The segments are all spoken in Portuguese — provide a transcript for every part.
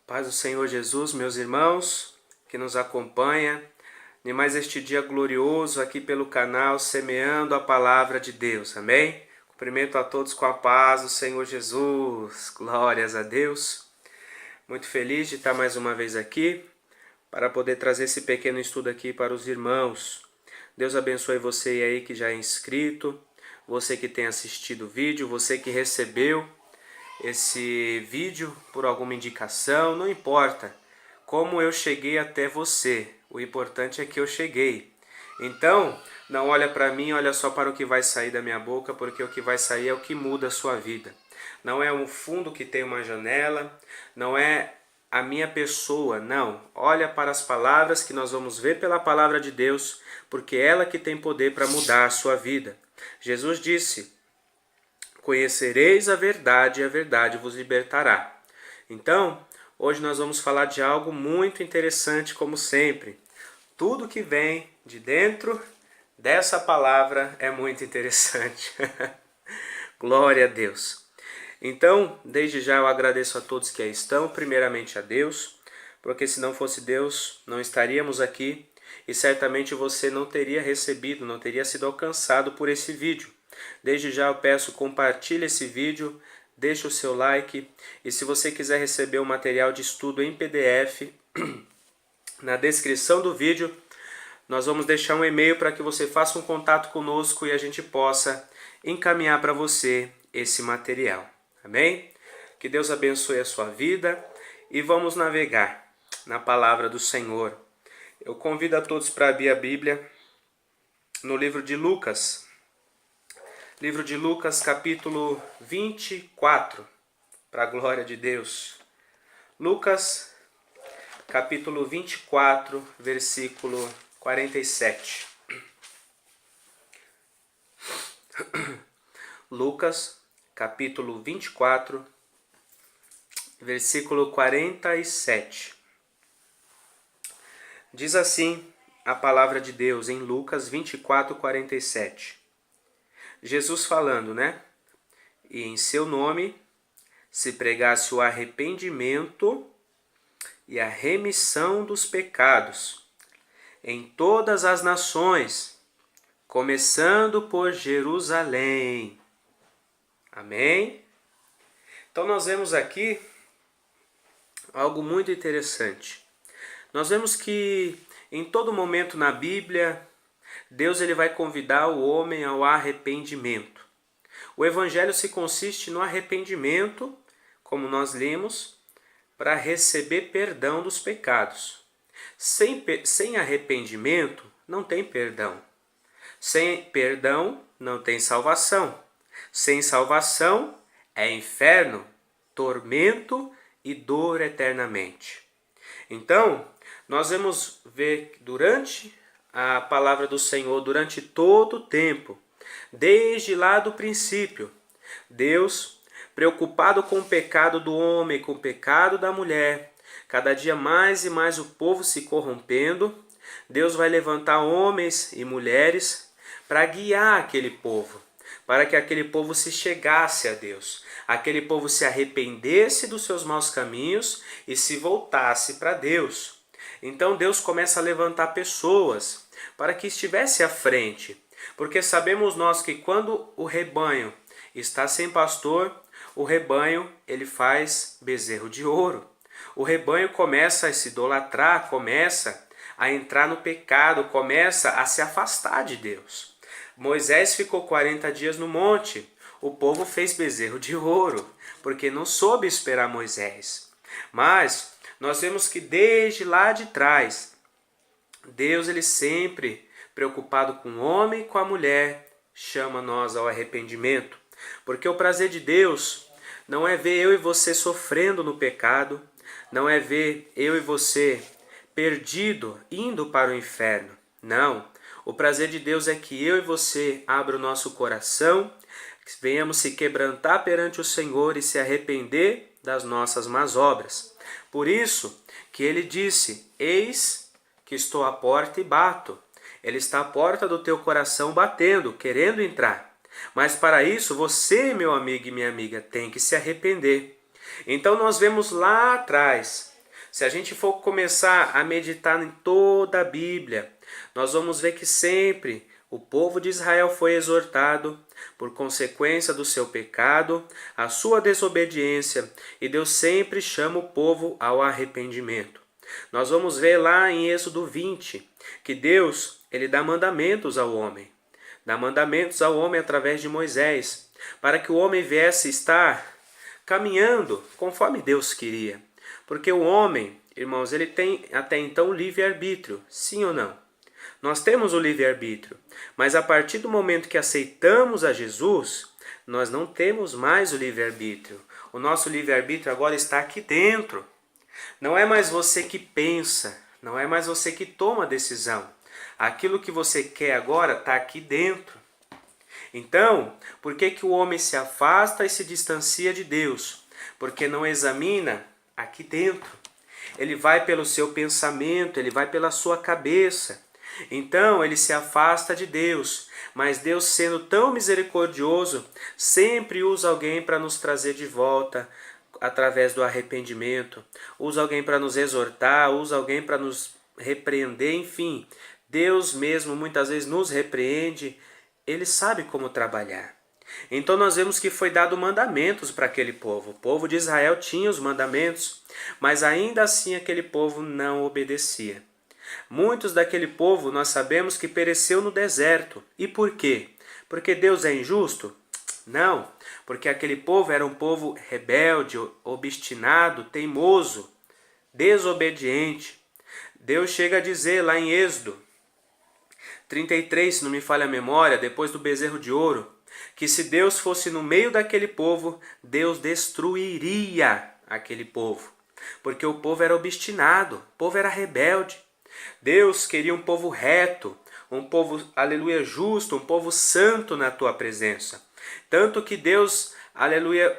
Paz do Senhor Jesus, meus irmãos, que nos acompanha em mais este dia glorioso aqui pelo canal Semeando a Palavra de Deus, amém? Cumprimento a todos com a paz do Senhor Jesus, glórias a Deus. Muito feliz de estar mais uma vez aqui para poder trazer esse pequeno estudo aqui para os irmãos. Deus abençoe você aí que já é inscrito, você que tem assistido o vídeo, você que recebeu esse vídeo por alguma indicação, não importa como eu cheguei até você, o importante é que eu cheguei. Então, não olha para mim, olha só para o que vai sair da minha boca, porque o que vai sair é o que muda a sua vida. Não é um fundo que tem uma janela, não é a minha pessoa, não. Olha para as palavras que nós vamos ver pela palavra de Deus, porque é ela que tem poder para mudar a sua vida. Jesus disse: conhecereis a verdade e a verdade vos libertará. Então, hoje nós vamos falar de algo muito interessante, como sempre. Tudo que vem de dentro dessa palavra é muito interessante. Glória a Deus. Então, desde já eu agradeço a todos que aí estão, primeiramente a Deus, porque se não fosse Deus, não estaríamos aqui e certamente você não teria recebido, não teria sido alcançado por esse vídeo. Desde já eu peço, compartilhe esse vídeo, deixe o seu like e se você quiser receber o material de estudo em PDF, na descrição do vídeo nós vamos deixar um e-mail para que você faça um contato conosco e a gente possa encaminhar para você esse material. Amém? Que Deus abençoe a sua vida e vamos navegar na palavra do Senhor. Eu convido a todos para abrir a Bíblia no livro de Lucas. Livro de Lucas, capítulo 24, para a glória de Deus. Lucas, capítulo 24, versículo 47. Lucas, capítulo 24, versículo 47. Diz assim a palavra de Deus em Lucas 24, 47. Jesus falando, né? E em seu nome se pregasse o arrependimento e a remissão dos pecados em todas as nações, começando por Jerusalém. Amém? Então nós vemos aqui algo muito interessante. Nós vemos que em todo momento na Bíblia, Deus ele vai convidar o homem ao arrependimento. O evangelho se consiste no arrependimento, como nós lemos, para receber perdão dos pecados. Sem arrependimento não tem perdão. Sem perdão não tem salvação. Sem salvação é inferno, tormento e dor eternamente. Então, nós vamos ver durante a palavra do Senhor, durante todo o tempo, desde lá do princípio, Deus, preocupado com o pecado do homem, com o pecado da mulher, cada dia mais e mais o povo se corrompendo, Deus vai levantar homens e mulheres para guiar aquele povo, para que aquele povo se chegasse a Deus, aquele povo se arrependesse dos seus maus caminhos e se voltasse para Deus. Então Deus começa a levantar pessoas para que estivesse à frente, porque sabemos nós que quando o rebanho está sem pastor, o rebanho ele faz bezerro de ouro. O rebanho começa a se idolatrar, começa a entrar no pecado, começa a se afastar de Deus. Moisés ficou 40 dias no monte, o povo fez bezerro de ouro, porque não soube esperar Moisés. Mas nós vemos que desde lá de trás, Deus ele sempre preocupado com o homem e com a mulher, chama nós ao arrependimento. Porque o prazer de Deus não é ver eu e você sofrendo no pecado, não é ver eu e você perdido, indo para o inferno. Não, o prazer de Deus é que eu e você abra o nosso coração, venhamos se quebrantar perante o Senhor e se arrepender das nossas más obras. Por isso que ele disse: eis que estou à porta e bato. Ele está à porta do teu coração batendo, querendo entrar. Mas para isso você, meu amigo e minha amiga, tem que se arrepender. Então nós vemos lá atrás Se a gente for começar a meditar em toda a Bíblia, nós vamos ver que sempre o povo de Israel foi exortado por consequência do seu pecado, a sua desobediência, e Deus sempre chama o povo ao arrependimento. Nós vamos ver lá em Êxodo 20 que Deus, ele dá mandamentos ao homem. Dá mandamentos ao homem através de Moisés, para que o homem viesse estar caminhando conforme Deus queria. Porque o homem, irmãos, ele tem até então o livre-arbítrio, sim ou não? Nós temos o livre-arbítrio, mas a partir do momento que aceitamos a Jesus, nós não temos mais o livre-arbítrio. O nosso livre-arbítrio agora está aqui dentro. Não é mais você que pensa, não é mais você que toma a decisão. Aquilo que você quer agora está aqui dentro. Então, por que que o homem se afasta e se distancia de Deus? Porque não examina aqui dentro. Ele vai pelo seu pensamento, ele vai pela sua cabeça. Então ele se afasta de Deus, mas Deus, sendo tão misericordioso, sempre usa alguém para nos trazer de volta através do arrependimento, usa alguém para nos exortar, usa alguém para nos repreender, enfim. Deus mesmo muitas vezes nos repreende, ele sabe como trabalhar. Então nós vemos que foi dado mandamentos para aquele povo. O povo de Israel tinha os mandamentos, mas ainda assim aquele povo não obedecia. Muitos daquele povo nós sabemos que pereceu no deserto. E por quê? Porque Deus é injusto? Não, porque aquele povo era um povo rebelde, obstinado, teimoso, desobediente. Deus chega a dizer lá em Êxodo 33, se não me falha a memória, depois do bezerro de ouro, que se Deus fosse no meio daquele povo, Deus destruiria aquele povo. Porque o povo era obstinado, o povo era rebelde. Deus queria um povo reto, um povo, aleluia, justo, um povo santo na tua presença. Tanto que Deus, aleluia,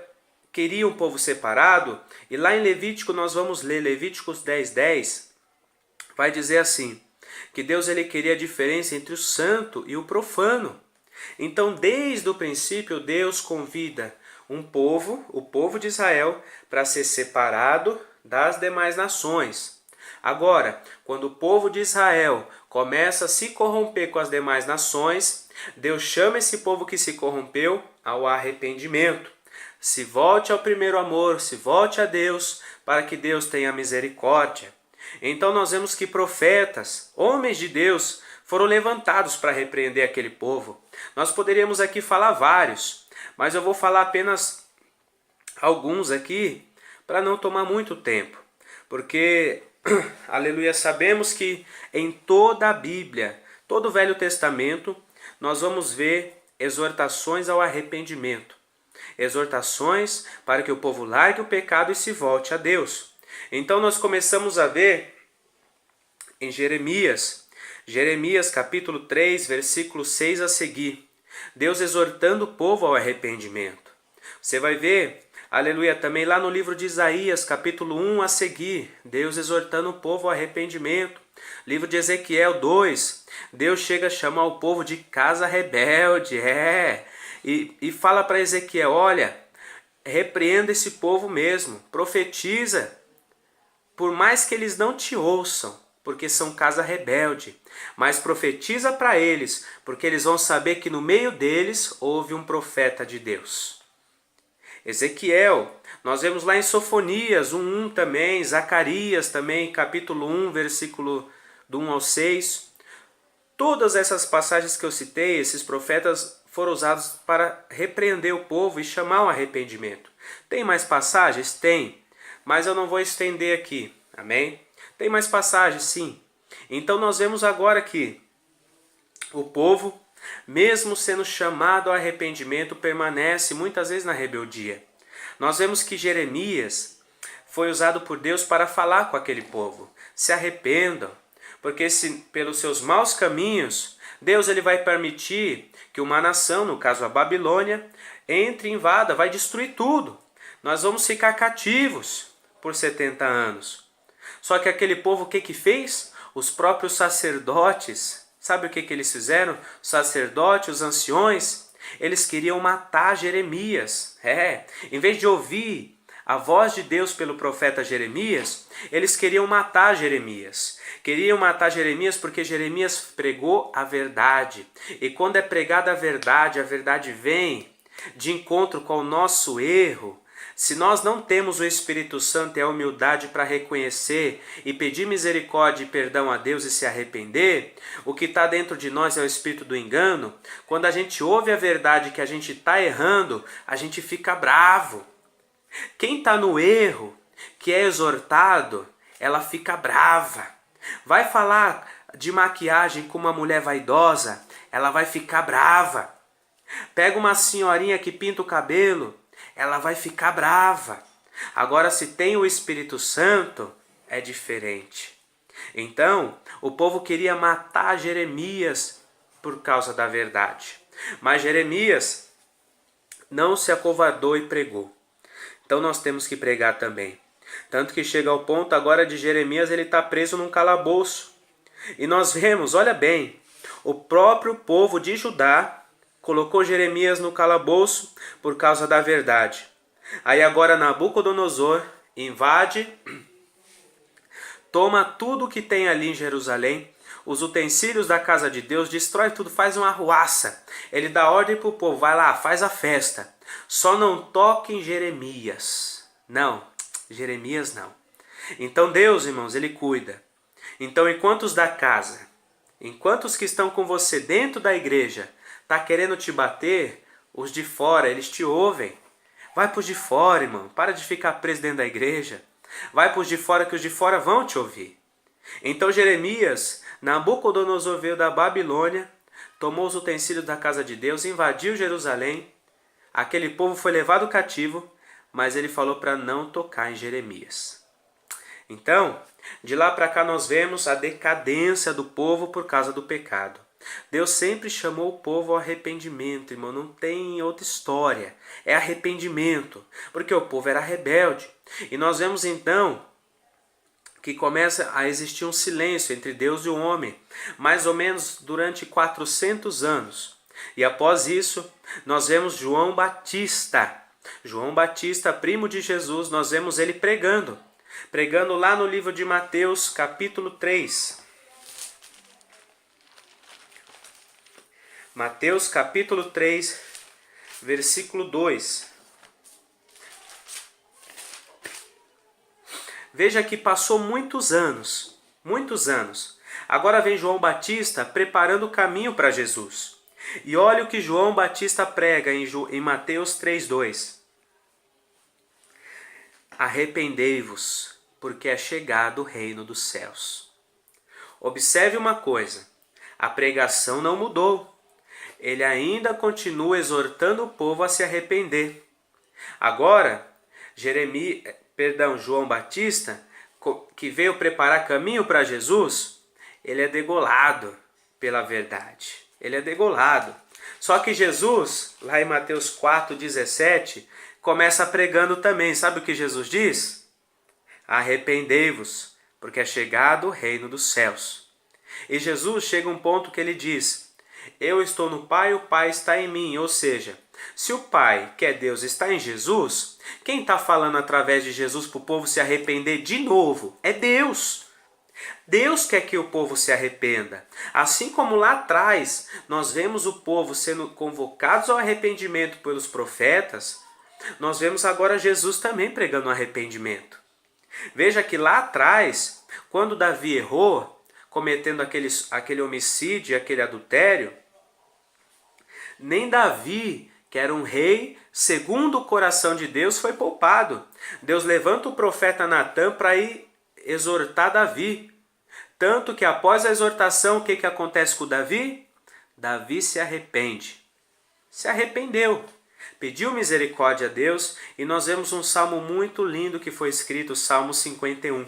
queria um povo separado. E lá em Levítico nós vamos ler, Levíticos 10:10, vai dizer assim, que Deus ele queria a diferença entre o santo e o profano. Então, desde o princípio, Deus convida um povo, o povo de Israel, para ser separado das demais nações. Agora, quando o povo de Israel começa a se corromper com as demais nações, Deus chama esse povo que se corrompeu ao arrependimento. Se volte ao primeiro amor, se volte a Deus, para que Deus tenha misericórdia. Então nós vemos que profetas, homens de Deus, foram levantados para repreender aquele povo. Nós poderíamos aqui falar vários, mas eu vou falar apenas alguns aqui, para não tomar muito tempo. Porque, aleluia, sabemos que em toda a Bíblia, todo o Velho Testamento, nós vamos ver exortações ao arrependimento. Exortações para que o povo largue o pecado e se volte a Deus. Então nós começamos a ver em Jeremias capítulo 3, versículo 6 a seguir, Deus exortando o povo ao arrependimento. Você vai ver, aleluia, também lá no livro de Isaías, capítulo 1 a seguir, Deus exortando o povo ao arrependimento. Livro de Ezequiel 2, Deus chega a chamar o povo de casa rebelde, e fala para Ezequiel, olha, repreenda esse povo mesmo, profetiza, por mais que eles não te ouçam, porque são casa rebelde, mas profetiza para eles, porque eles vão saber que no meio deles houve um profeta de Deus. Ezequiel, nós vemos lá em Sofonias 1:1 também, Zacarias também, capítulo 1, versículo do 1 ao 6. Todas essas passagens que eu citei, esses profetas foram usados para repreender o povo e chamar ao arrependimento. Tem mais passagens? Tem, mas eu não vou estender aqui, amém? Tem mais passagens, sim. Então nós vemos agora que o povo, mesmo sendo chamado ao arrependimento, permanece muitas vezes na rebeldia. Nós vemos que Jeremias foi usado por Deus para falar com aquele povo. Se arrependam, porque se pelos seus maus caminhos, Deus ele vai permitir que uma nação, no caso a Babilônia, entre e invada, vai destruir tudo. Nós vamos ficar cativos por 70 anos. Só que aquele povo, o que fez? Os próprios sacerdotes, sabe o que eles fizeram? Os sacerdotes, os anciões, eles queriam matar Jeremias. Em vez de ouvir a voz de Deus pelo profeta Jeremias, eles queriam matar Jeremias. Queriam matar Jeremias porque Jeremias pregou a verdade. E quando é pregada a verdade vem de encontro com o nosso erro. Se nós não temos o Espírito Santo e a humildade para reconhecer e pedir misericórdia e perdão a Deus e se arrepender, o que está dentro de nós é o espírito do engano. Quando a gente ouve a verdade que a gente está errando, a gente fica bravo. Quem está no erro, que é exortado, ela fica brava. Vai falar de maquiagem com uma mulher vaidosa, ela vai ficar brava. Pega uma senhorinha que pinta o cabelo, ela vai ficar brava. Agora, se tem o Espírito Santo, é diferente. Então, o povo queria matar Jeremias por causa da verdade. Mas Jeremias não se acovardou e pregou. Então nós temos que pregar também. Tanto que chega ao ponto agora de Jeremias, ele está preso num calabouço. E nós vemos, olha bem, o próprio povo de Judá colocou Jeremias no calabouço por causa da verdade. Aí agora Nabucodonosor invade, toma tudo que tem ali em Jerusalém, os utensílios da casa de Deus, destrói tudo, faz uma arruaça. Ele dá ordem para o povo, vai lá, faz a festa. Só não toque em Jeremias. Não, Jeremias não. Então Deus, irmãos, Ele cuida. Então enquanto os da casa, enquanto os que estão com você dentro da igreja, tá querendo te bater, os de fora, eles te ouvem. Vai para os de fora, irmão. Para de ficar preso dentro da igreja. Vai para os de fora, que os de fora vão te ouvir. Então Jeremias, Nabucodonosor veio da Babilônia, tomou os utensílios da casa de Deus, invadiu Jerusalém. Aquele povo foi levado cativo, mas ele falou para não tocar em Jeremias. Então, de lá para cá nós vemos a decadência do povo por causa do pecado. Deus sempre chamou o povo ao arrependimento, irmão, não tem outra história, é arrependimento, porque o povo era rebelde. E nós vemos então que começa a existir um silêncio entre Deus e o homem, mais ou menos durante 400 anos. E após isso, nós vemos João Batista. João Batista, primo de Jesus, nós vemos ele pregando lá no livro de Mateus, capítulo 3. Mateus capítulo 3, versículo 2. Veja que passou muitos anos. Agora vem João Batista preparando o caminho para Jesus. E olha o que João Batista prega em Mateus 3:2. Arrependei-vos, porque é chegado o reino dos céus. Observe uma coisa, a pregação não mudou. Ele ainda continua exortando o povo a se arrepender. Agora, João Batista, que veio preparar caminho para Jesus, ele é degolado pela verdade. Ele é degolado. Só que Jesus, lá em Mateus 4:17, começa pregando também. Sabe o que Jesus diz? Arrependei-vos, porque é chegado o reino dos céus. E Jesus chega a um ponto que ele diz: eu estou no Pai, o Pai está em mim. Ou seja, se o Pai, que é Deus, está em Jesus, quem está falando através de Jesus para o povo se arrepender de novo é Deus. Deus quer que o povo se arrependa. Assim como lá atrás nós vemos o povo sendo convocados ao arrependimento pelos profetas, nós vemos agora Jesus também pregando arrependimento. Veja que lá atrás, quando Davi errou, cometendo aquele homicídio e aquele adultério, nem Davi, que era um rei segundo o coração de Deus, foi poupado. Deus levanta o profeta Natã para ir exortar Davi. Tanto que após a exortação, o que acontece com Davi? Davi se arrepende. Se arrependeu. Pediu misericórdia a Deus. E nós vemos um salmo muito lindo que foi escrito, o Salmo 51.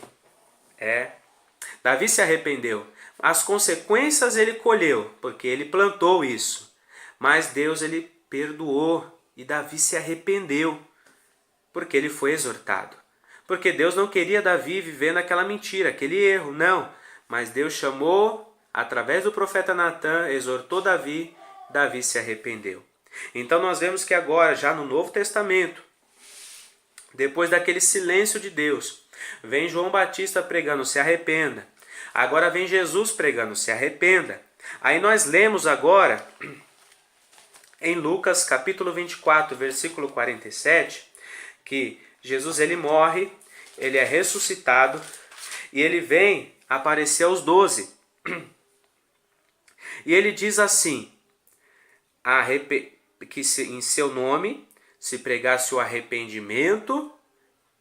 Davi se arrependeu. As consequências ele colheu, porque ele plantou isso. Mas Deus ele perdoou e Davi se arrependeu, porque ele foi exortado. Porque Deus não queria Davi viver naquela mentira, aquele erro, não. Mas Deus chamou, através do profeta Natã, exortou Davi, Davi se arrependeu. Então nós vemos que agora, já no Novo Testamento, Depois daquele silêncio de Deus, vem João Batista pregando, se arrependa. Agora vem Jesus pregando, se arrependa. Aí nós lemos agora, em Lucas capítulo 24, versículo 47, que Jesus ele morre, ele é ressuscitado e ele vem aparecer aos 12. E ele diz assim, que em seu nome se pregasse o arrependimento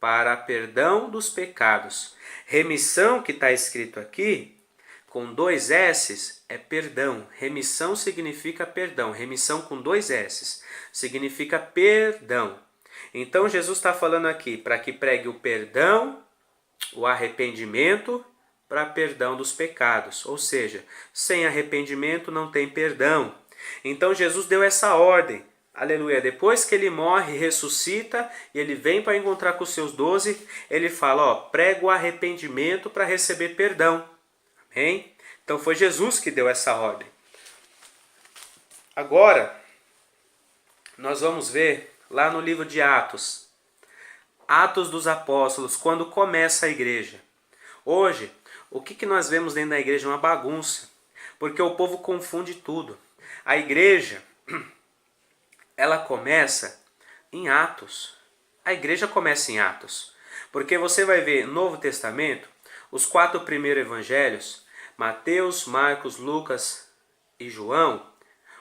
para perdão dos pecados. Remissão, que está escrito aqui, com 2 S's, é perdão. Remissão significa perdão. Remissão com 2 S's significa perdão. Então Jesus está falando aqui para que pregue o perdão, o arrependimento para perdão dos pecados. Ou seja, sem arrependimento não tem perdão. Então Jesus deu essa ordem. Aleluia. Depois que ele morre, ressuscita e ele vem para encontrar com os seus 12, ele fala, prega o arrependimento para receber perdão. Amém? Então foi Jesus que deu essa ordem. Agora, nós vamos ver lá no livro de Atos. Atos dos Apóstolos, quando começa a igreja. Hoje, o que nós vemos dentro da igreja? Uma bagunça. Porque o povo confunde tudo. A igreja, ela começa em Atos. A igreja começa em Atos. Porque você vai ver no Novo Testamento, os 4 primeiros evangelhos, Mateus, Marcos, Lucas e João,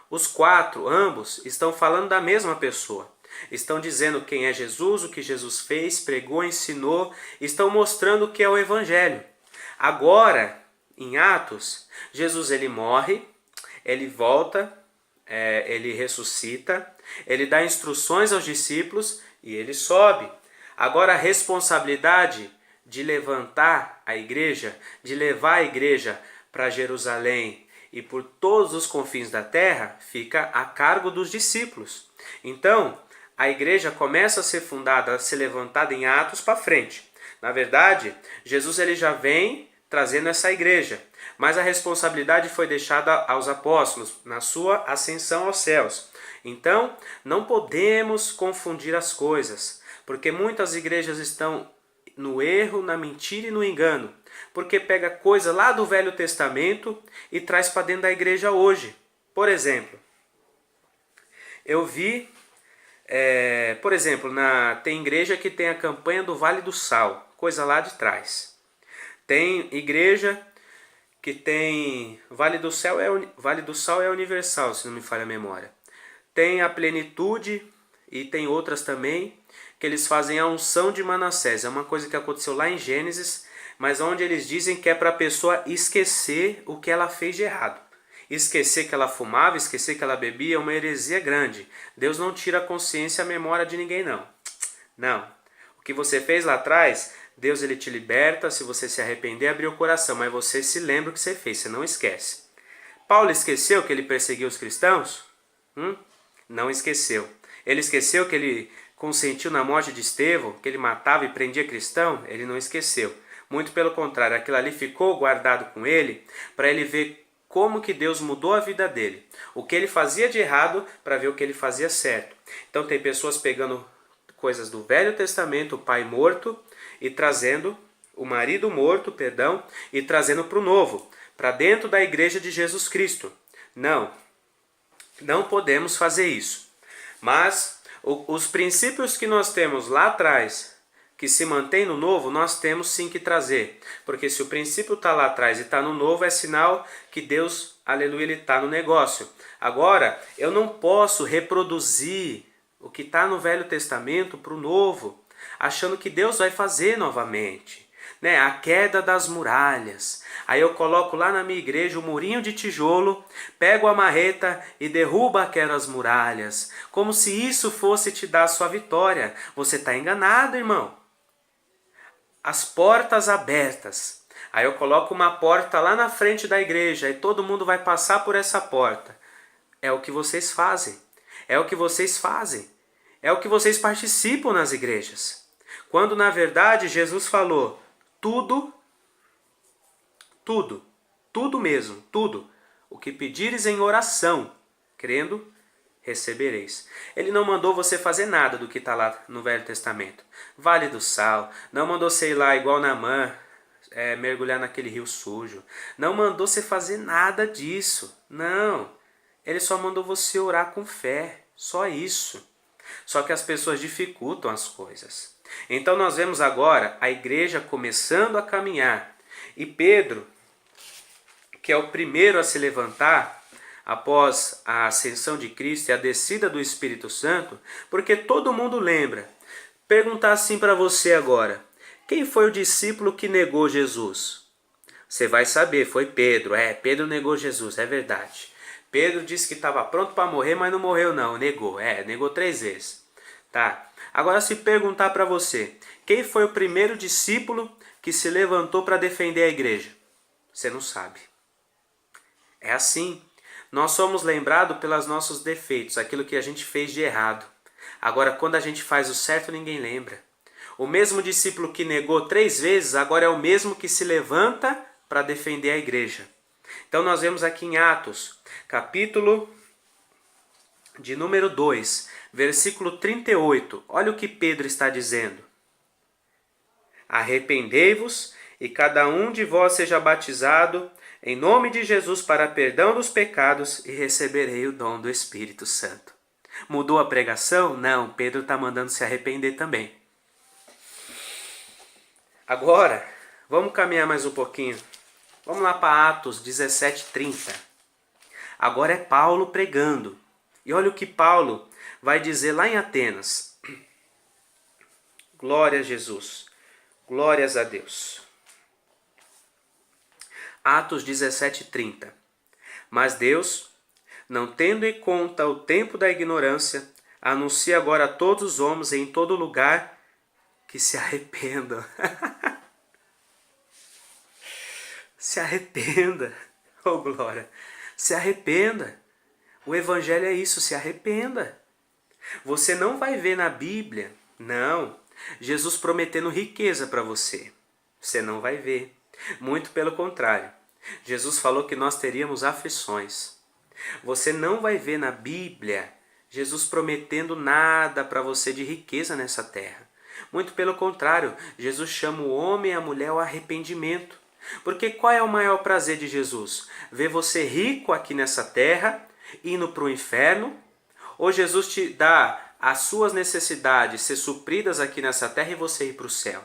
os 4, ambos, estão falando da mesma pessoa. Estão dizendo quem é Jesus, o que Jesus fez, pregou, ensinou, estão mostrando o que é o evangelho. Agora, em Atos, Jesus ele morre, ele volta, ele ressuscita, ele dá instruções aos discípulos e ele sobe. Agora a responsabilidade de levantar a igreja, de levar a igreja para Jerusalém e por todos os confins da terra, fica a cargo dos discípulos. Então, a igreja começa a ser fundada, a ser levantada em Atos para frente. Na verdade, Jesus ele já vem trazendo essa igreja, mas a responsabilidade foi deixada aos apóstolos na sua ascensão aos céus. Então, não podemos confundir as coisas, porque muitas igrejas estão no erro, na mentira e no engano, porque pega coisa lá do Velho Testamento e traz para dentro da igreja hoje. Por exemplo, eu vi, por exemplo, tem igreja que tem a campanha do Vale do Sal, coisa lá de trás. Tem igreja que tem Vale do Sal é universal, se não me falha a memória. Tem a Plenitude e tem outras também que eles fazem a unção de Manassés. É uma coisa que aconteceu lá em Gênesis, mas onde eles dizem que é para a pessoa esquecer o que ela fez de errado. Esquecer que ela fumava, esquecer que ela bebia, é uma heresia grande. Deus não tira a consciência e a memória de ninguém, não. Não. O que você fez lá atrás, Deus ele te liberta, se você se arrepender, abrir o coração, mas você se lembra o que você fez, você não esquece. Paulo esqueceu que ele perseguiu os cristãos? Não esqueceu. Ele esqueceu que ele consentiu na morte de Estevão, que ele matava e prendia cristão? Ele não esqueceu. Muito pelo contrário, aquilo ali ficou guardado com ele para ele ver como que Deus mudou a vida dele. O que ele fazia de errado para ver o que ele fazia certo. Então tem pessoas pegando coisas do Velho Testamento, o pai morto, e trazendo o marido morto, e trazendo para o novo, para dentro da igreja de Jesus Cristo. Não podemos fazer isso. Mas os princípios que nós temos lá atrás, que se mantém no novo, nós temos sim que trazer. Porque se o princípio está lá atrás e está no novo, é sinal que Deus, aleluia, ele está no negócio. Agora, eu não posso reproduzir o que está no Velho Testamento para o novo, achando que Deus vai fazer novamente. A queda das muralhas. Aí eu coloco lá na minha igreja um murinho de tijolo, pego a marreta e derrubo aquelas muralhas, como se isso fosse te dar a sua vitória. Você está enganado, irmão. As portas abertas. Aí eu coloco uma porta lá na frente da igreja e todo mundo vai passar por essa porta. É o que vocês fazem. É o que vocês fazem. É o que vocês participam nas igrejas. Quando na verdade Jesus falou, tudo mesmo, tudo, o que pedires em oração, crendo, recebereis. Ele não mandou você fazer nada do que está lá no Velho Testamento. Vale do Sal, não mandou você ir lá igual Naamã, mergulhar naquele rio sujo. Não mandou você fazer nada disso. Não. Ele só mandou você orar com fé. Só isso. Só que as pessoas dificultam as coisas. Então nós vemos agora a igreja começando a caminhar. E Pedro, que é o primeiro a se levantar após a ascensão de Cristo e a descida do Espírito Santo, porque todo mundo lembra. Perguntar assim para você agora: quem foi o discípulo que negou Jesus? Você vai saber, foi Pedro. Pedro negou Jesus, é verdade. Pedro disse que estava pronto para morrer, mas não morreu não, negou. Negou 3 vezes. Tá. Agora se perguntar para você, quem foi o primeiro discípulo que se levantou para defender a igreja? Você não sabe. É assim. Nós somos lembrados pelos nossos defeitos, aquilo que a gente fez de errado. Agora, quando a gente faz o certo, ninguém lembra. O mesmo discípulo que negou 3 vezes, agora é o mesmo que se levanta para defender a igreja. Então nós vemos aqui em Atos, capítulo de número 2, versículo 38. Olha o que Pedro está dizendo. Arrependei-vos e cada um de vós seja batizado em nome de Jesus para perdão dos pecados e receberei o dom do Espírito Santo. Mudou a pregação? Não, Pedro está mandando se arrepender também. Agora, vamos caminhar mais um pouquinho. Vamos lá para Atos 17:30. Agora é Paulo pregando. E olha o que Paulo vai dizer lá em Atenas. Glória a Jesus. Glórias a Deus. Atos 17:30. Mas Deus, não tendo em conta o tempo da ignorância, anuncia agora a todos os homens em todo lugar que se arrependam. Se arrependa. Oh, glória. Se arrependa. O evangelho é isso, se arrependa. Você não vai ver na Bíblia, não, Jesus prometendo riqueza para você. Você não vai ver. Muito pelo contrário. Jesus falou que nós teríamos aflições. Você não vai ver na Bíblia Jesus prometendo nada para você de riqueza nessa terra. Muito pelo contrário, Jesus chama o homem e a mulher ao arrependimento. Porque qual é o maior prazer de Jesus? Ver você rico aqui nessa terra, indo para o inferno? Ou Jesus te dá as suas necessidades ser supridas aqui nessa terra e você ir para o céu?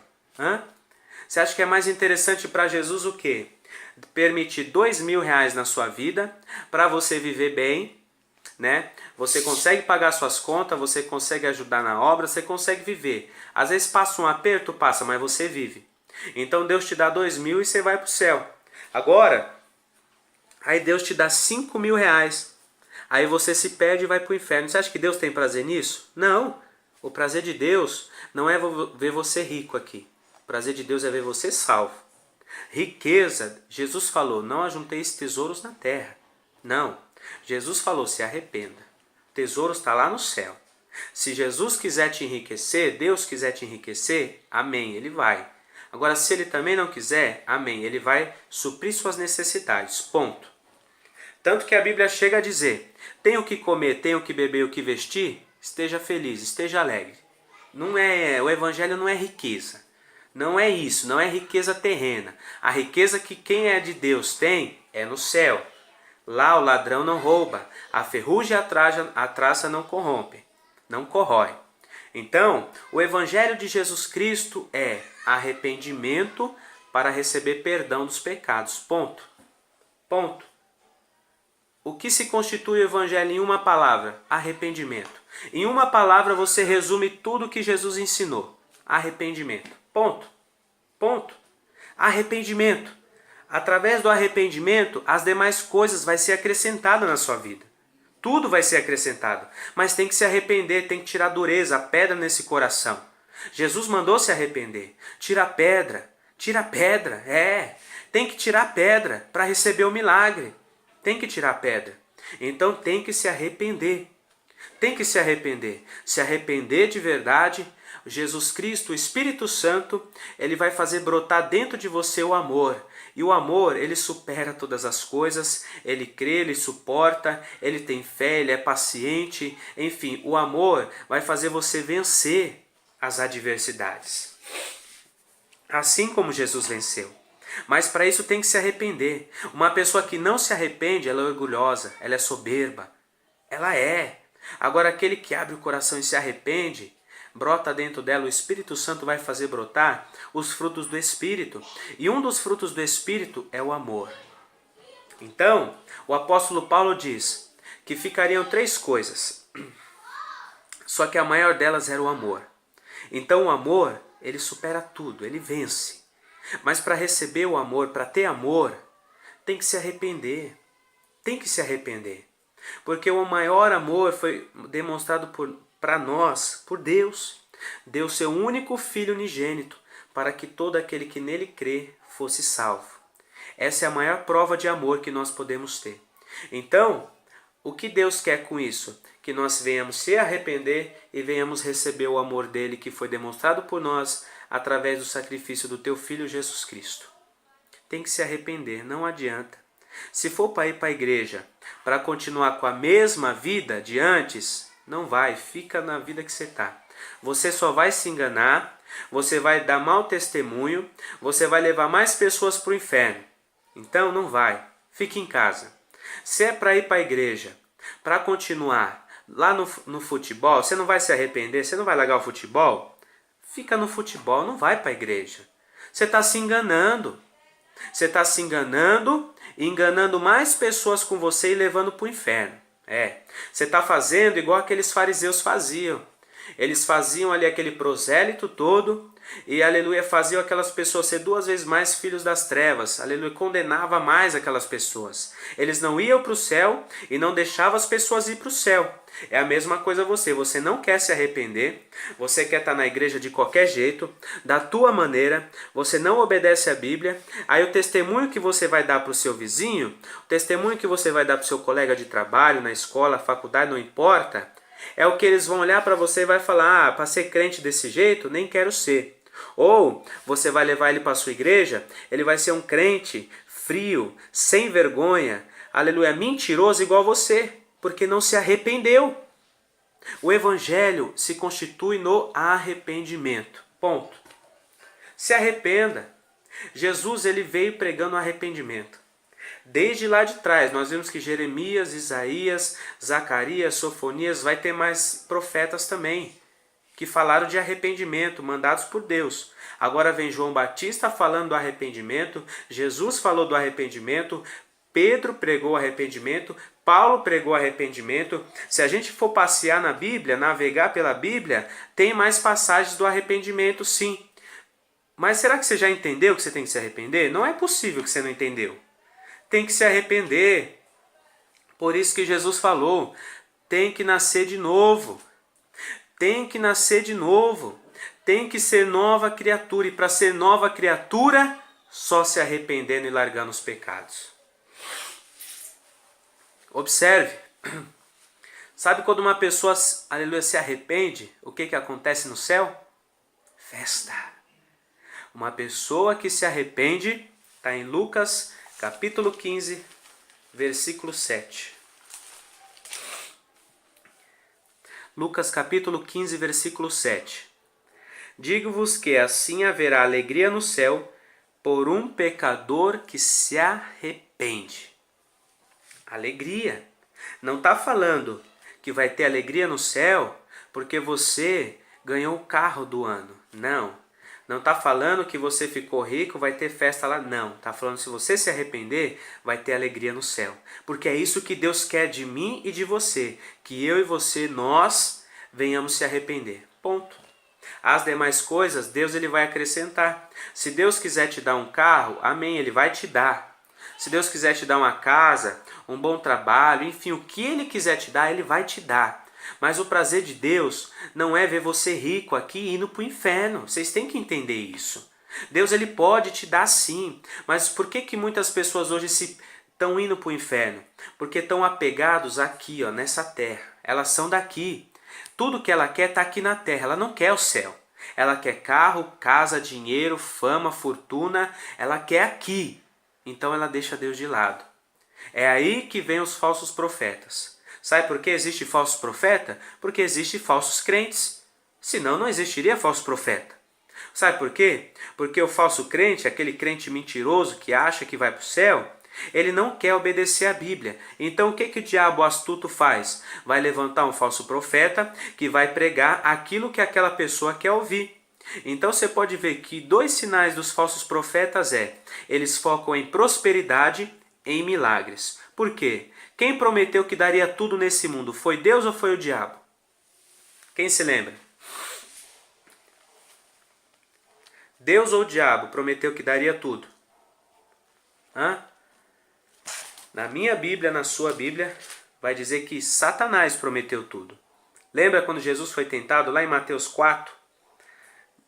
Você acha que é mais interessante para Jesus o quê? Permitir R$2.000 na sua vida para você viver bem, né? Você consegue pagar suas contas, você consegue ajudar na obra, você consegue viver. Às vezes passa um aperto, passa, mas você vive. Então Deus te dá 2.000 e você vai para o céu. Agora, aí Deus te dá R$5.000. Aí você se perde e vai para o inferno. Você acha que Deus tem prazer nisso? Não. O prazer de Deus não é ver você rico aqui. O prazer de Deus é ver você salvo. Riqueza, Jesus falou, não ajunteis tesouros na terra. Não. Jesus falou, se arrependa. O tesouro está lá no céu. Se Jesus quiser te enriquecer, Deus quiser te enriquecer, amém, Ele vai. Agora, se Ele também não quiser, amém, Ele vai suprir suas necessidades, ponto. Tanto que a Bíblia chega a dizer, tem o que comer, tem o que beber, o que vestir, esteja feliz, esteja alegre. O evangelho não é riqueza. Não é isso, não é riqueza terrena. A riqueza que quem é de Deus tem é no céu. Lá o ladrão não rouba, a ferrugem e a traça não corrompe, não corrói. Então, o evangelho de Jesus Cristo é arrependimento para receber perdão dos pecados. Ponto. Ponto. O que se constitui o evangelho em uma palavra? Arrependimento. Em uma palavra você resume tudo o que Jesus ensinou. Arrependimento. Ponto. Ponto. Arrependimento. Através do arrependimento, as demais coisas vai ser acrescentada na sua vida. Tudo vai ser acrescentado. Mas tem que se arrepender, tem que tirar a dureza, a pedra nesse coração. Jesus mandou se arrepender. Tira a pedra. Tira a pedra. Tem que tirar a pedra para receber o milagre. Tem que tirar a pedra. Então tem que se arrepender. Tem que se arrepender. Se arrepender de verdade, Jesus Cristo, o Espírito Santo, ele vai fazer brotar dentro de você o amor. E o amor, ele supera todas as coisas, ele crê, ele suporta, ele tem fé, ele é paciente. Enfim, o amor vai fazer você vencer as adversidades. Assim como Jesus venceu. Mas para isso tem que se arrepender. Uma pessoa que não se arrepende, ela é orgulhosa, ela é soberba. Ela é. Agora aquele que abre o coração e se arrepende, brota dentro dela, o Espírito Santo vai fazer brotar os frutos do Espírito. E um dos frutos do Espírito é o amor. Então, o apóstolo Paulo diz que ficariam 3 coisas. Só que a maior delas era o amor. Então o amor, ele supera tudo, ele vence. Mas para receber o amor, para ter amor, tem que se arrepender. Tem que se arrepender. Porque o maior amor foi demonstrado para nós, por Deus. Deu seu único Filho unigênito, para que todo aquele que nele crê fosse salvo. Essa é a maior prova de amor que nós podemos ter. Então, o que Deus quer com isso? Que nós venhamos se arrepender e venhamos receber o amor dele que foi demonstrado por nós através do sacrifício do teu Filho Jesus Cristo. Tem que se arrepender, não adianta. Se for para ir para a igreja para continuar com a mesma vida de antes, não vai, fica na vida que você está. Você só vai se enganar, você vai dar mau testemunho, você vai levar mais pessoas para o inferno. Então não vai, fique em casa. Se é para ir para a igreja, para continuar lá no futebol, você não vai se arrepender, você não vai largar o futebol? Fica no futebol, não vai para a igreja. Você está se enganando. Você está se enganando e enganando mais pessoas com você e levando para o inferno. Você está fazendo igual aqueles fariseus faziam. Eles faziam ali aquele prosélito todo e, aleluia, faziam aquelas pessoas ser 2 vezes mais filhos das trevas. Aleluia, condenava mais aquelas pessoas. Eles não iam para o céu e não deixavam as pessoas ir para o céu. É a mesma coisa você não quer se arrepender, você quer estar na igreja de qualquer jeito, da tua maneira, você não obedece à Bíblia, aí o testemunho que você vai dar para o seu vizinho, o testemunho que você vai dar para o seu colega de trabalho, na escola, faculdade, não importa, é o que eles vão olhar para você e vai falar, para ser crente desse jeito, nem quero ser. Ou você vai levar ele para a sua igreja, ele vai ser um crente frio, sem vergonha, aleluia, mentiroso igual você. Porque não se arrependeu. O evangelho se constitui no arrependimento. Ponto. Se arrependa. Jesus ele veio pregando arrependimento. Desde lá de trás, nós vimos que Jeremias, Isaías, Zacarias, Sofonias, vai ter mais profetas também, que falaram de arrependimento, mandados por Deus. Agora vem João Batista falando do arrependimento, Jesus falou do arrependimento, Pedro pregou arrependimento, Paulo pregou arrependimento. Se a gente for passear na Bíblia, navegar pela Bíblia, tem mais passagens do arrependimento, sim. Mas será que você já entendeu que você tem que se arrepender? Não é possível que você não entendeu. Tem que se arrepender. Por isso que Jesus falou, tem que nascer de novo. Tem que nascer de novo. Tem que ser nova criatura. E para ser nova criatura, só se arrependendo e largando os pecados. Observe, sabe quando uma pessoa, aleluia, se arrepende, o que acontece no céu? Festa. Uma pessoa que se arrepende, está em Lucas capítulo 15, versículo 7. Lucas capítulo 15, versículo 7. Digo-vos que assim haverá alegria no céu por um pecador que se arrepende. Alegria. Não está falando que vai ter alegria no céu porque você ganhou o carro do ano. Não. Não está falando que você ficou rico, vai ter festa lá. Não. Está falando que se você se arrepender, vai ter alegria no céu. Porque é isso que Deus quer de mim e de você. Que eu e você, nós, venhamos se arrepender. Ponto. As demais coisas, Deus ele vai acrescentar. Se Deus quiser te dar um carro, amém, Ele vai te dar. Se Deus quiser te dar uma casa, um bom trabalho, enfim, o que Ele quiser te dar, Ele vai te dar. Mas o prazer de Deus não é ver você rico aqui indo para o inferno. Vocês têm que entender isso. Deus ele pode te dar sim, mas por que muitas pessoas hoje estão indo para o inferno? Porque estão apegados aqui, ó, nessa terra. Elas são daqui. Tudo que ela quer está aqui na terra, ela não quer o céu. Ela quer carro, casa, dinheiro, fama, fortuna, ela quer aqui. Então ela deixa Deus de lado. É aí que vem os falsos profetas. Sabe por que existe falso profeta? Porque existe falsos crentes. Senão não existiria falso profeta. Sabe por quê? Porque o falso crente, aquele crente mentiroso que acha que vai para o céu, ele não quer obedecer à Bíblia. Então o que o diabo astuto faz? Vai levantar um falso profeta que vai pregar aquilo que aquela pessoa quer ouvir. Então você pode ver que 2 sinais dos falsos profetas eles focam em prosperidade e em milagres. Por quê? Quem prometeu que daria tudo nesse mundo? Foi Deus ou foi o diabo? Quem se lembra? Deus ou o diabo prometeu que daria tudo? Hã? Na minha Bíblia, na sua Bíblia, vai dizer que Satanás prometeu tudo. Lembra quando Jesus foi tentado lá em Mateus 4?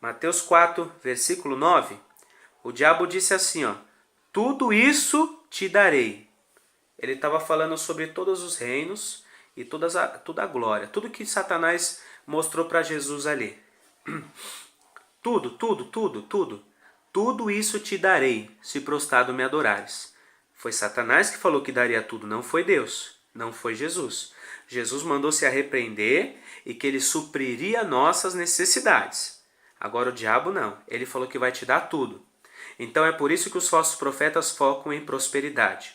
Mateus 4, versículo 9. O diabo disse assim, ó: tudo isso te darei. Ele estava falando sobre todos os reinos e toda a glória. Tudo que Satanás mostrou para Jesus ali. Tudo, tudo, tudo, tudo. Tudo isso te darei, se prostrado me adorares. Foi Satanás que falou que daria tudo, não foi Deus, não foi Jesus. Jesus mandou se arrepender e que ele supriria nossas necessidades. Agora o diabo não, ele falou que vai te dar tudo. Então é por isso que os falsos profetas focam em prosperidade.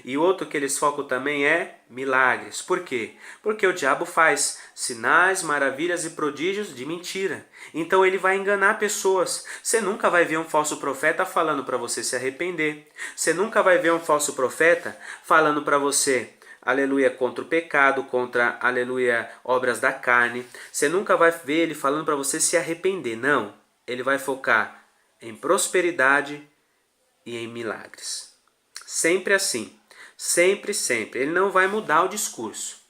E outro que eles focam também é milagres. Por quê? Porque o diabo faz sinais, maravilhas e prodígios de mentira. Então ele vai enganar pessoas. Você nunca vai ver um falso profeta falando para você se arrepender. Você nunca vai ver um falso profeta falando para você, aleluia, contra o pecado, contra, aleluia, obras da carne. Você nunca vai ver ele falando para você se arrepender. Não. Ele vai focar em prosperidade e em milagres. Sempre assim. Sempre, sempre. Ele não vai mudar o discurso.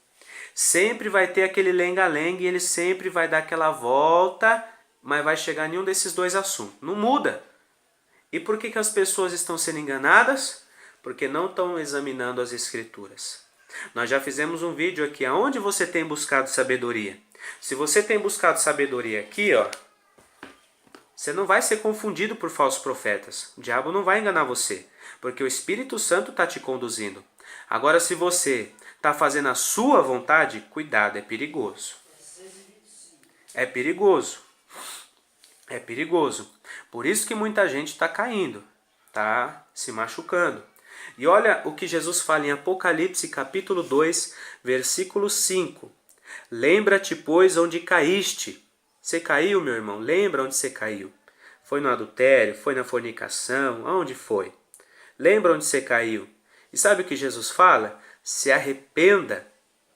Sempre vai ter aquele lenga-lenga e ele sempre vai dar aquela volta, mas vai chegar em nenhum desses dois assuntos. Não muda. E por que as pessoas estão sendo enganadas? Porque não estão examinando as Escrituras. Nós já fizemos um vídeo aqui aonde você tem buscado sabedoria. Se você tem buscado sabedoria aqui, ó, você não vai ser confundido por falsos profetas. O diabo não vai enganar você, porque o Espírito Santo está te conduzindo. Agora, se você está fazendo a sua vontade, cuidado, é perigoso. É perigoso. É perigoso. Por isso que muita gente está caindo, está se machucando. E olha o que Jesus fala em Apocalipse capítulo 2, versículo 5. Lembra-te, pois, onde caíste. Você caiu, meu irmão? Lembra onde você caiu? Foi no adultério? Foi na fornicação? Aonde foi? Lembra onde você caiu? E sabe o que Jesus fala? Se arrependa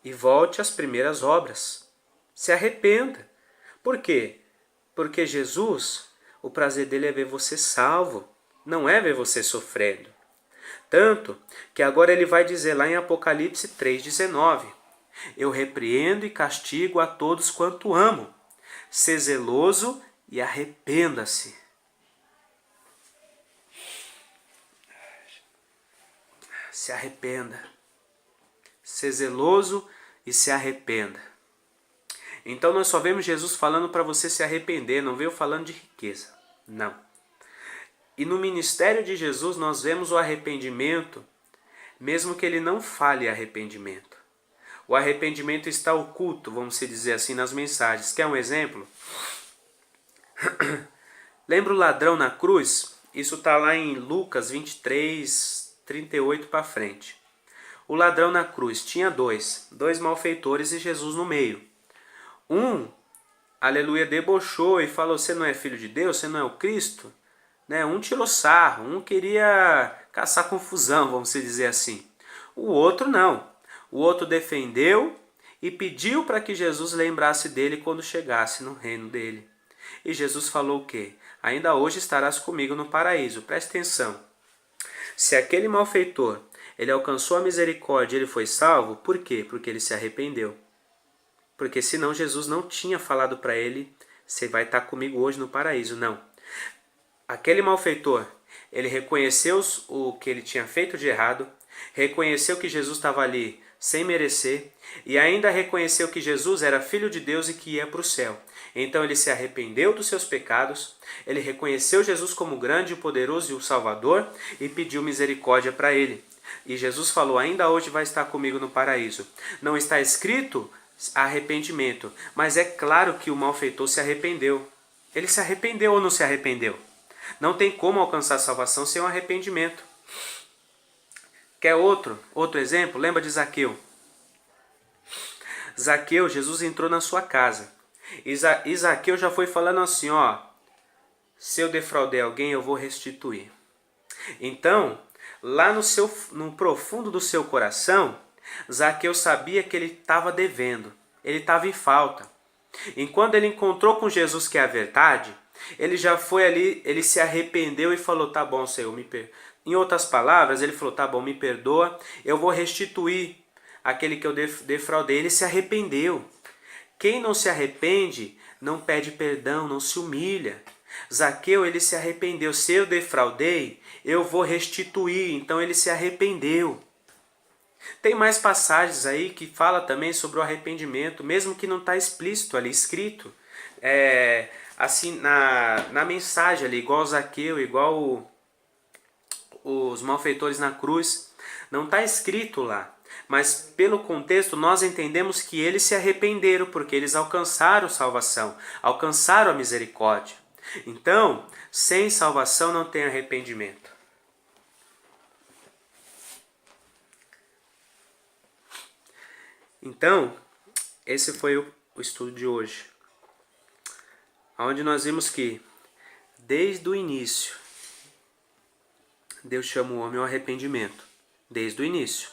e volte às primeiras obras. Se arrependa. Por quê? Porque Jesus, o prazer dele é ver você salvo, não é ver você sofrendo. Tanto que agora ele vai dizer lá em Apocalipse 3,19: eu repreendo e castigo a todos quanto amo. Sê zeloso e arrependa-se. Se arrependa. Sê zeloso e se arrependa. Então nós só vemos Jesus falando para você se arrepender, não veio falando de riqueza. Não. E no ministério de Jesus nós vemos o arrependimento, mesmo que ele não fale arrependimento. O arrependimento está oculto, vamos dizer assim, nas mensagens. Quer um exemplo? Lembra o ladrão na cruz? Isso está lá em Lucas 23, 38 para frente. O ladrão na cruz tinha dois malfeitores e Jesus no meio. Um, aleluia, debochou e falou: você não é filho de Deus? Você não é o Cristo? Né? Um tirou sarro, um queria caçar confusão, vamos dizer assim. O outro não. O outro defendeu e pediu para que Jesus lembrasse dele quando chegasse no reino dele. E Jesus falou o quê? Ainda hoje estarás comigo no paraíso. Preste atenção. Se aquele malfeitor, ele alcançou a misericórdia e ele foi salvo, por quê? Porque ele se arrependeu. Porque senão Jesus não tinha falado para ele: você vai estar comigo hoje no paraíso. Não. Aquele malfeitor, ele reconheceu o que ele tinha feito de errado, reconheceu que Jesus estava ali sem merecer, e ainda reconheceu que Jesus era Filho de Deus e que ia para o céu. Então ele se arrependeu dos seus pecados, ele reconheceu Jesus como grande, poderoso e o Salvador e pediu misericórdia para ele. E Jesus falou, ainda hoje vai estar comigo no paraíso. Não está escrito arrependimento, mas é claro que o malfeitor se arrependeu. Ele se arrependeu ou não se arrependeu? Não tem como alcançar salvação sem um arrependimento. Quer outro exemplo? Lembra de Zaqueu? Zaqueu, Jesus entrou na sua casa. E Zaqueu já foi falando assim, ó, se eu defraudei alguém, eu vou restituir. Então, lá no profundo do seu coração, Zaqueu sabia que ele estava devendo, ele estava em falta. E quando ele encontrou com Jesus, que é a verdade, ele já foi ali, ele se arrependeu e falou, tá bom, Senhor, me perdoa. Em outras palavras, ele falou, tá bom, me perdoa, eu vou restituir aquele que eu defraudei. Ele se arrependeu. Quem não se arrepende, não pede perdão, não se humilha. Zaqueu, ele se arrependeu. Se eu defraudei, eu vou restituir. Então ele se arrependeu. Tem mais passagens aí que fala também sobre o arrependimento, mesmo que não está explícito ali, escrito. Assim, na mensagem ali, igual Zaqueu, igual os malfeitores na cruz, não está escrito lá. Mas pelo contexto nós entendemos que eles se arrependeram, porque eles alcançaram salvação, alcançaram a misericórdia. Então, sem salvação não tem arrependimento. Então, esse foi o estudo de hoje, onde nós vimos que, desde o início, Deus chama o homem ao arrependimento. Desde o início.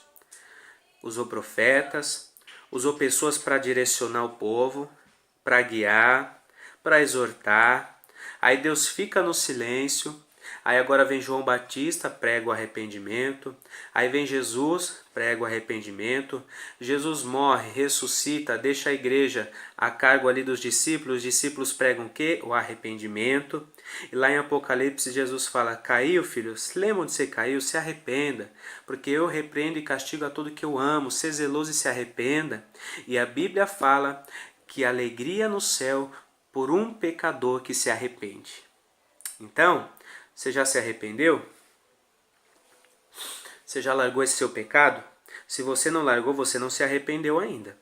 Usou profetas, usou pessoas para direcionar o povo, para guiar, para exortar. Aí Deus fica no silêncio. Aí agora vem João Batista, prega o arrependimento. Aí vem Jesus, prega o arrependimento. Jesus morre, ressuscita, deixa a igreja a cargo ali dos discípulos. Os discípulos pregam o quê? O arrependimento. E lá em Apocalipse Jesus fala, caiu, filho, se lembra onde você caiu? Se arrependa, porque eu repreendo e castigo a todo que eu amo. Ser zeloso e se arrependa. E a Bíblia fala que alegria no céu por um pecador que se arrepende. Então, você já se arrependeu? Você já largou esse seu pecado? Se você não largou, você não se arrependeu ainda.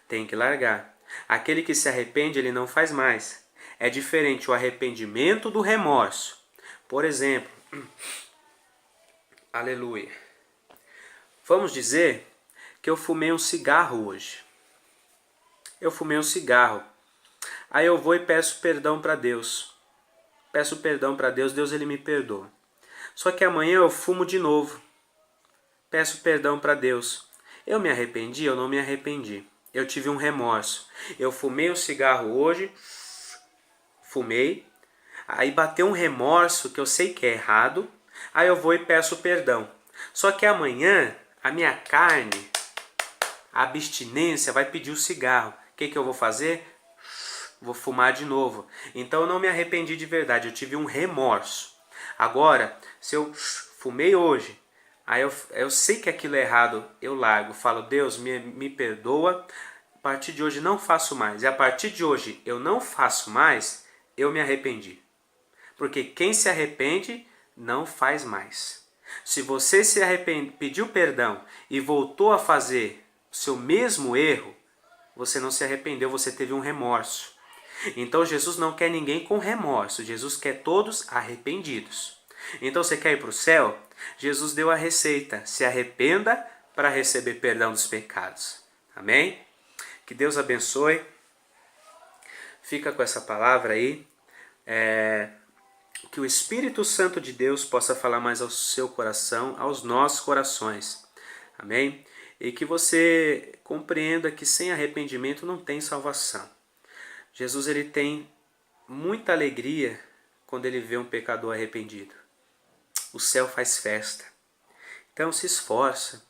Tem que largar. Aquele que se arrepende, ele não faz mais. É diferente o arrependimento do remorso. Por exemplo, aleluia. Vamos dizer que eu fumei um cigarro hoje. Eu fumei um cigarro. Aí eu vou e peço perdão para Deus. Peço perdão para Deus, Deus ele me perdoa. Só que amanhã eu fumo de novo. Peço perdão para Deus. Eu me arrependi? Eu não me arrependi. Eu tive um remorso. Eu fumei um cigarro hoje, fumei, aí bateu um remorso que eu sei que é errado, aí eu vou e peço perdão. Só que amanhã a minha carne, a abstinência vai pedir o cigarro. O que eu vou fazer? Vou fumar de novo. Então eu não me arrependi de verdade, eu tive um remorso. Agora, se eu fumei hoje, aí eu sei que aquilo é errado, eu largo, falo, Deus, me perdoa, a partir de hoje não faço mais. E a partir de hoje eu não faço mais, eu me arrependi. Porque quem se arrepende não faz mais. Se você se arrepende, pediu perdão e voltou a fazer o seu mesmo erro, você não se arrependeu, você teve um remorso. Então Jesus não quer ninguém com remorso, Jesus quer todos arrependidos. Então você quer ir para o céu? Jesus deu a receita, se arrependa para receber perdão dos pecados. Amém? Que Deus abençoe. Fica com essa palavra aí. Que o Espírito Santo de Deus possa falar mais ao seu coração, aos nossos corações. Amém? E que você compreenda que sem arrependimento não tem salvação. Jesus ele tem muita alegria quando ele vê um pecador arrependido. O céu faz festa. Então se esforça.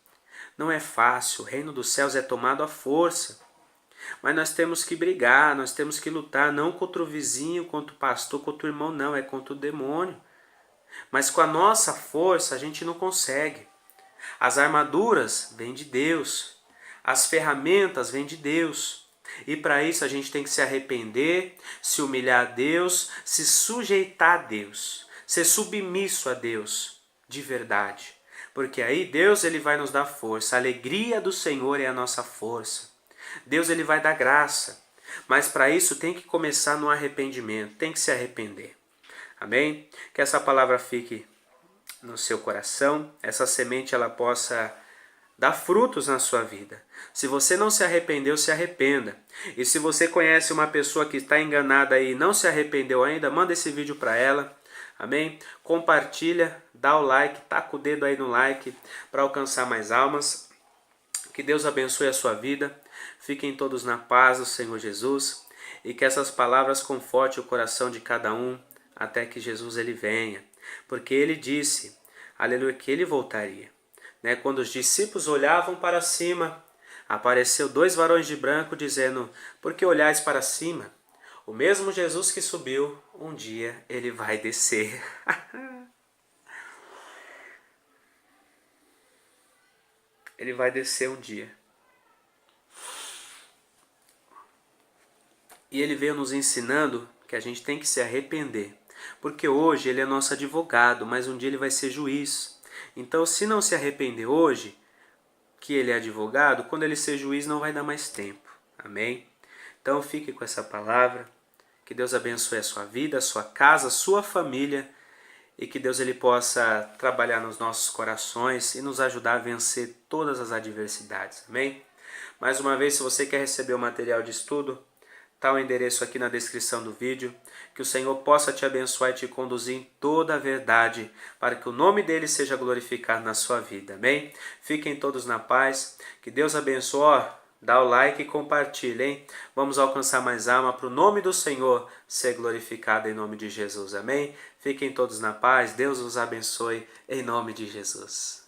Não é fácil, o reino dos céus é tomado à força. Mas nós temos que brigar, nós temos que lutar, não contra o vizinho, contra o pastor, contra o irmão, não, é contra o demônio. Mas com a nossa força a gente não consegue. As armaduras vêm de Deus. As ferramentas vêm de Deus. E para isso a gente tem que se arrepender, se humilhar a Deus, se sujeitar a Deus, ser submisso a Deus de verdade. Porque aí Deus ele vai nos dar força. A alegria do Senhor é a nossa força. Deus ele vai dar graça. Mas para isso tem que começar no arrependimento, tem que se arrepender. Amém? Que essa palavra fique no seu coração, essa semente ela possa dar frutos na sua vida. Se você não se arrependeu, se arrependa. E se você conhece uma pessoa que está enganada e não se arrependeu ainda, manda esse vídeo para ela. Amém? Compartilha, dá o like, taca o dedo aí no like para alcançar mais almas. Que Deus abençoe a sua vida. Fiquem todos na paz do Senhor Jesus e que essas palavras confortem o coração de cada um até que Jesus ele venha. Porque ele disse, aleluia, que ele voltaria. Quando os discípulos olhavam para cima, apareceu 2 varões de branco dizendo, por que olhais para cima? O mesmo Jesus que subiu, um dia ele vai descer. Ele vai descer um dia. E ele veio nos ensinando que a gente tem que se arrepender. Porque hoje ele é nosso advogado, mas um dia ele vai ser juiz. Então, se não se arrepender hoje, que ele é advogado, quando ele ser juiz não vai dar mais tempo. Amém? Então, fique com essa palavra. Que Deus abençoe a sua vida, a sua casa, a sua família. E que Deus ele possa trabalhar nos nossos corações e nos ajudar a vencer todas as adversidades. Amém? Mais uma vez, se você quer receber o material de estudo, está o endereço aqui na descrição do vídeo. Que o Senhor possa te abençoar e te conduzir em toda a verdade, para que o nome dele seja glorificado na sua vida. Amém? Fiquem todos na paz. Que Deus abençoe. Dá o like e compartilha, hein? Vamos alcançar mais alma para o nome do Senhor ser glorificado em nome de Jesus. Amém? Fiquem todos na paz. Deus os abençoe em nome de Jesus.